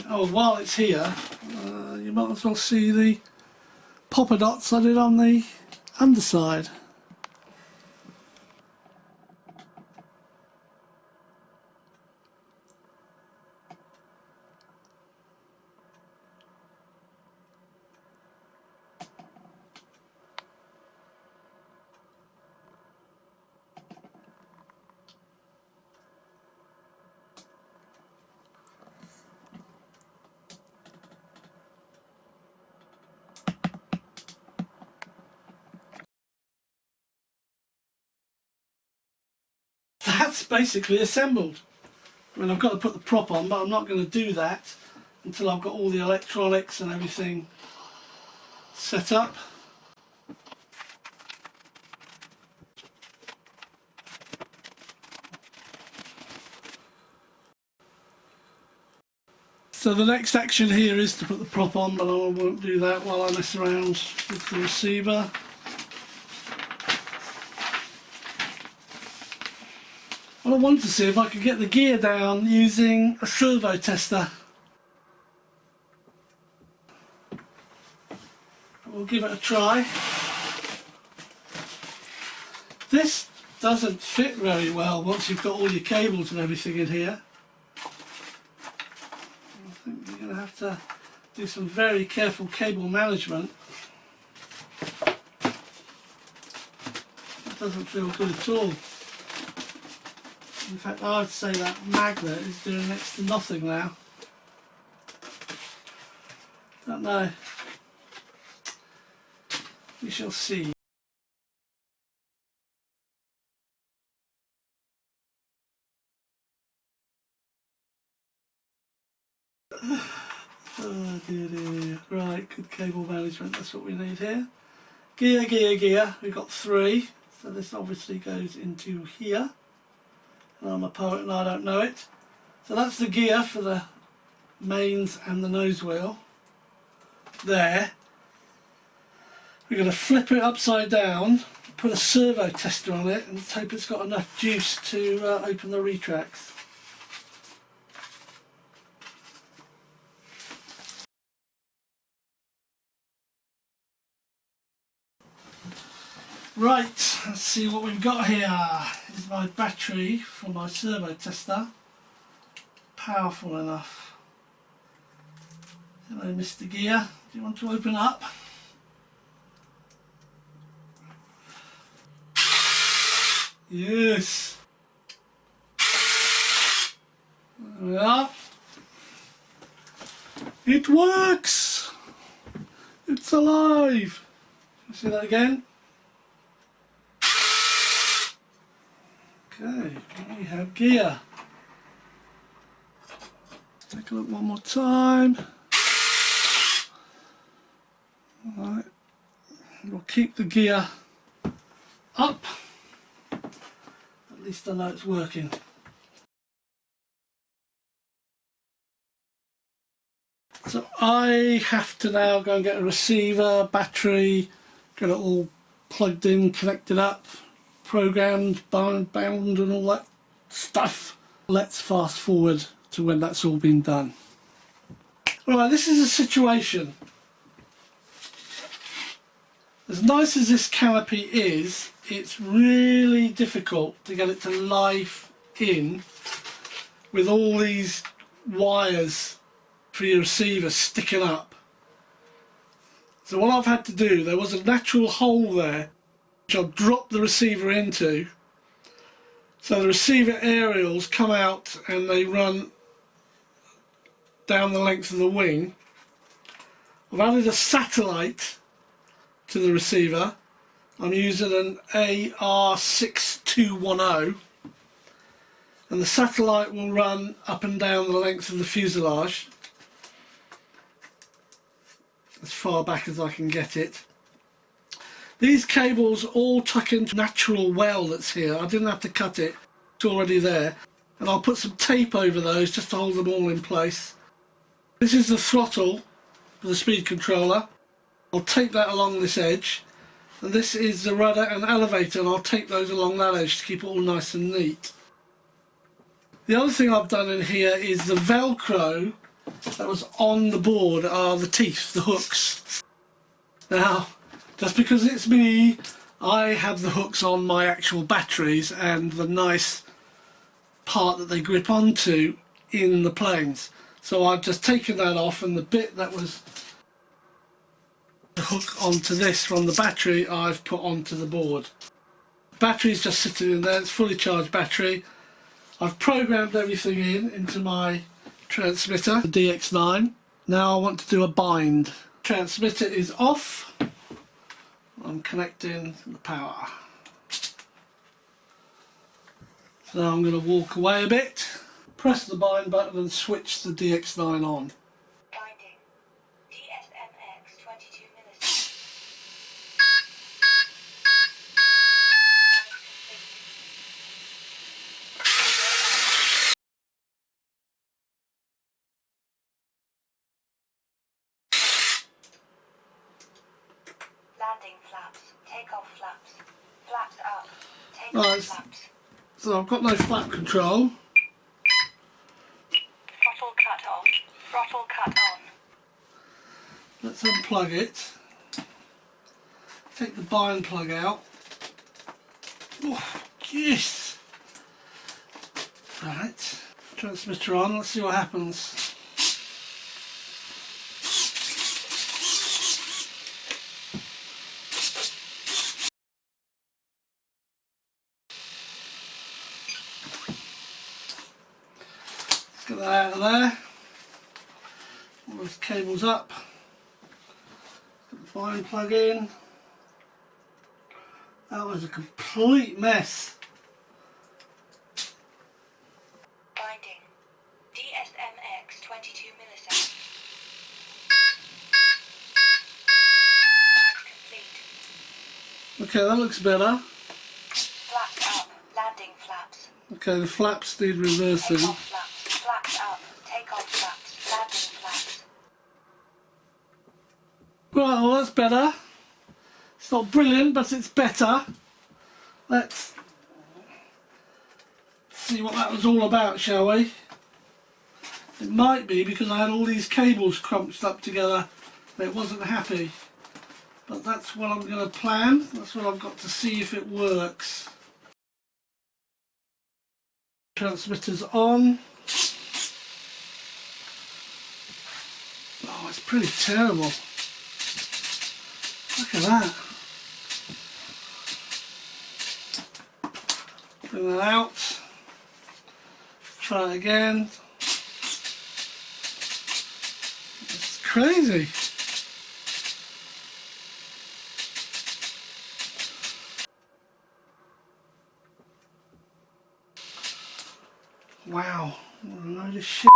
Oh, while it's here, you might as well see the popper dots I did on the underside. That's basically assembled. I mean, I've got to put the prop on, but I'm not going to do that until I've got all the electronics and everything set up. So the next action here is to put the prop on, but I won't do that while I mess around with the receiver. I wanted to see if I could get the gear down using a servo tester. We'll give it a try. This doesn't fit very well once you've got all your cables and everything in here. I think you're going to have to do some very careful cable management. That doesn't feel good at all. In fact, I would say that magnet is doing next to nothing now. Don't know. We shall see. Oh dear. Right, good cable management, that's what we need here. Gear. We've got 3. So this obviously goes into here. And I'm a poet and I don't know it. So that's the gear for the mains and the nose wheel. There. We're going to flip it upside down, put a servo tester on it, and let's hope it's got enough juice to open the retracts. Right, let's see what we've got here. This is my battery for my servo tester. Powerful enough. Hello Mr. Gear, do you want to open up? Yes. There we are. It works! It's alive! See that again? Okay, we have gear. Let's take a look one more time. Alright, we'll keep the gear up. At least I know it's working. So I have to now go and get a receiver, battery, get it all plugged in, connected up, programmed, bound and all that stuff. Let's fast forward to when that's all been done. Right, this is a situation. As nice as this canopy is, it's really difficult to get it to life in with all these wires for your receiver sticking up. So what I've had to do, there was a natural hole there which I've dropped the receiver into. So the receiver aerials come out and they run down the length of the wing. I've added a satellite to the receiver. I'm using an AR6210 and the satellite will run up and down the length of the fuselage as far back as I can get it. These cables all tuck into natural well that's here. I didn't have to cut it, it's already there. And I'll put some tape over those just to hold them all in place. This is the throttle for the speed controller. I'll tape that along this edge. And this is the rudder and elevator, and I'll tape those along that edge to keep it all nice and neat. The other thing I've done in here is the Velcro that was on the board are the teeth, the hooks. Now, just because it's me, I have the hooks on my actual batteries and the nice part that they grip onto in the planes. So I've just taken that off, and the bit that was the hook onto this from the battery I've put onto the board. The battery's just sitting in there, it's fully charged battery. I've programmed everything into my transmitter, the DX9. Now I want to do a bind. Transmitter is off. I'm connecting the power. So I'm going to walk away a bit, press the bind button and switch the DX9 on. Binding. DSMX 22 milliseconds. Landing flaps. Takeoff flaps. Flaps up. Takeoff flaps. So I've got no flap control. Throttle cut off. Throttle cut on. Let's unplug it. Take the bind plug out. Oh, yes. Right. Transmitter on. Let's see what happens. Get that out of there. All those cables up. Put the bind plug in. That was a complete mess. Binding. DSMX 22 milliseconds. Complete. Okay, that looks better. Flaps up. Landing flaps. Okay, the flaps need reversing. Takeoff flaps. Flaps up. Takeoff flaps. Landing flaps. Right, well that's better. It's not brilliant, but it's better. Let's see what that was all about, shall we? It might be because I had all these cables crunched up together and it wasn't happy. But that's what I'm going to plan. That's what I've got to see if it works. Transmitter's on. Oh, it's pretty terrible. Look at that. Bring that out. Try it again. It's crazy. Wow, what a load of shit.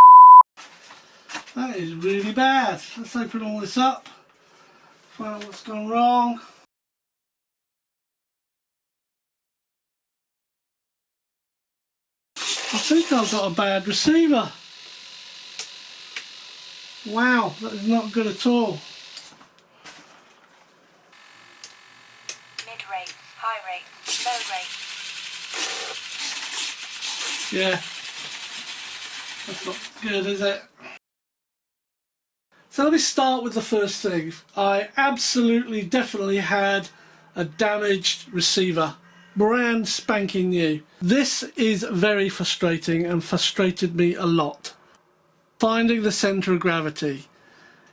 That is really bad. Let's open all this up. Find out what's gone wrong. I think I've got a bad receiver. Wow, that is not good at all. Mid rate, high rate, low rate. Yeah, that's not good, is it? So let me start with the first thing. I absolutely, definitely had a damaged receiver. Brand spanking new. This is very frustrating and frustrated me a lot. Finding the centre of gravity.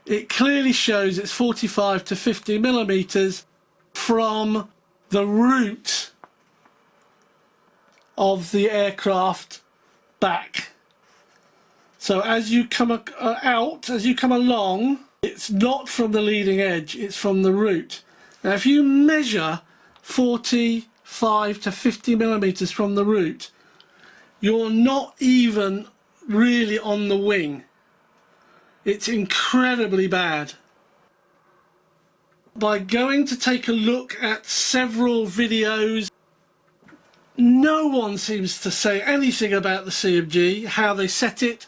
It clearly shows it's 45 to 50 millimeters from the root of the aircraft back. So as you come out, as you come along, it's not from the leading edge, it's from the root. Now if you measure 45 to 50 millimeters from the root, you're not even really on the wing. It's incredibly bad. By going to take a look at several videos, no one seems to say anything about the CMG, how they set it,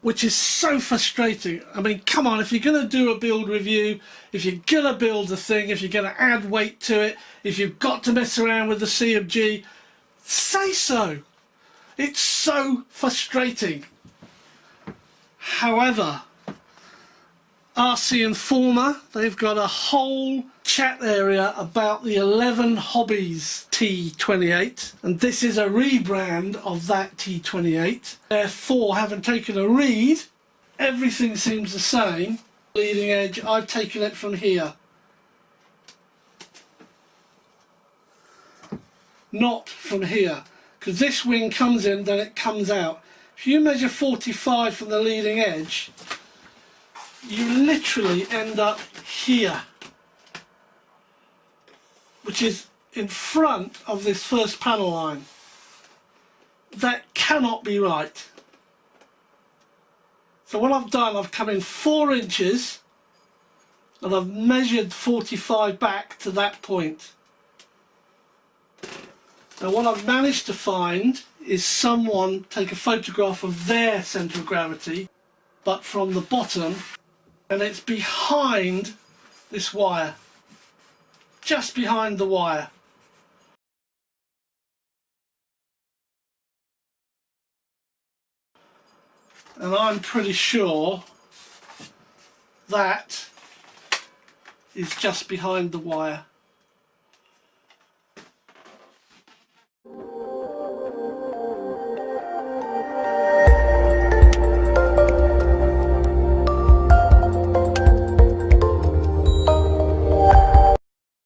which is so frustrating. I mean, come on, if you're going to do a build review, if you're going to build the thing, if you're going to add weight to it, if you've got to mess around with the CMG, say so. It's so frustrating. However, RC Informer, they've got a whole chat area about the 11 Hobbies T-28, and this is a rebrand of that T-28. Therefore, having taken a read, everything seems the same. Leading edge, I've taken it from here. Not from here, because this wing comes in, then it comes out. If you measure 45 from the leading edge, you literally end up here, which is in front of this first panel line. That cannot be right. So what I've done, I've come in 4 inches and I've measured 45 back to that point. Now what I've managed to find is someone take a photograph of their centre of gravity, but from the bottom, and it's behind this wire, just behind the wire. And I'm pretty sure that is just behind the wire.